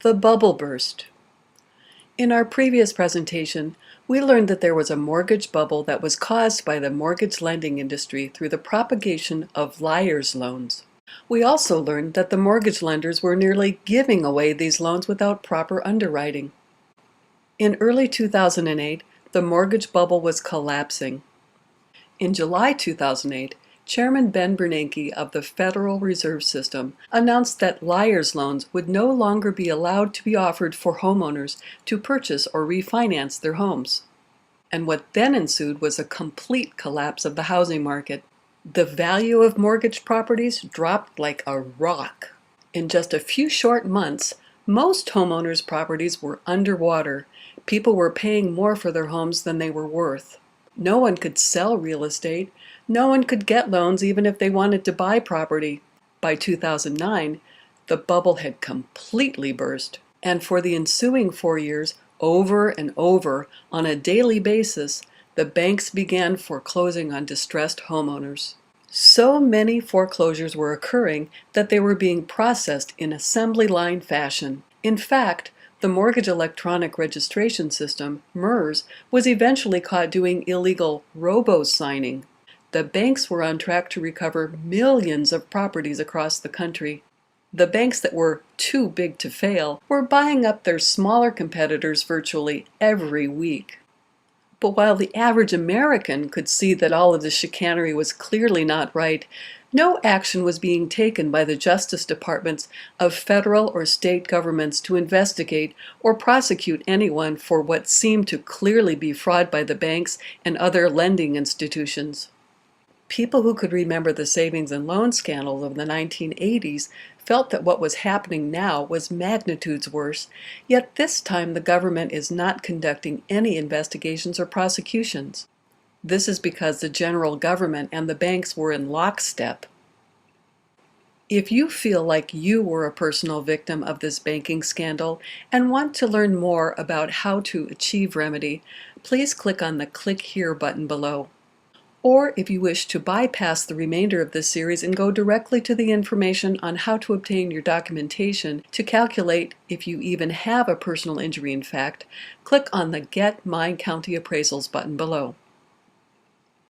The bubble burst. In our previous presentation, we learned that there was a mortgage bubble that was caused by the mortgage lending industry through the propagation of liar's loans. We also learned that the mortgage lenders were nearly giving away these loans without proper underwriting. In early 2008, the mortgage bubble was collapsing. In July 2008, Chairman Ben Bernanke of the Federal Reserve System announced that liar's loans would no longer be allowed to be offered for homeowners to purchase or refinance their homes. And what then ensued was a complete collapse of the housing market. The value of mortgage properties dropped like a rock. In just a few short months, most homeowners' properties were underwater. People were paying more for their homes than they were worth. No one could sell real estate. No one could get loans even if they wanted to buy property. By 2009, the bubble had completely burst. And for the ensuing 4 years, over and over, on a daily basis, the banks began foreclosing on distressed homeowners. So many foreclosures were occurring that they were being processed in assembly line fashion. In fact, the Mortgage Electronic Registration System, MERS, was eventually caught doing illegal robo-signing. The banks were on track to recover millions of properties across the country. The banks that were too big to fail were buying up their smaller competitors virtually every week. But while the average American could see that all of the chicanery was clearly not right, no action was being taken by the Justice Departments of federal or state governments to investigate or prosecute anyone for what seemed to clearly be fraud by the banks and other lending institutions. People who could remember the savings and loan scandals of the 1980s felt that what was happening now was magnitudes worse, yet this time the government is not conducting any investigations or prosecutions. This is because the general government and the banks were in lockstep. If you feel like you were a personal victim of this banking scandal and want to learn more about how to achieve remedy, please click on the Click Here button below. Or if you wish to bypass the remainder of this series and go directly to the information on how to obtain your documentation to calculate if you even have a personal injury in fact, click on the Get My County Appraisals button below.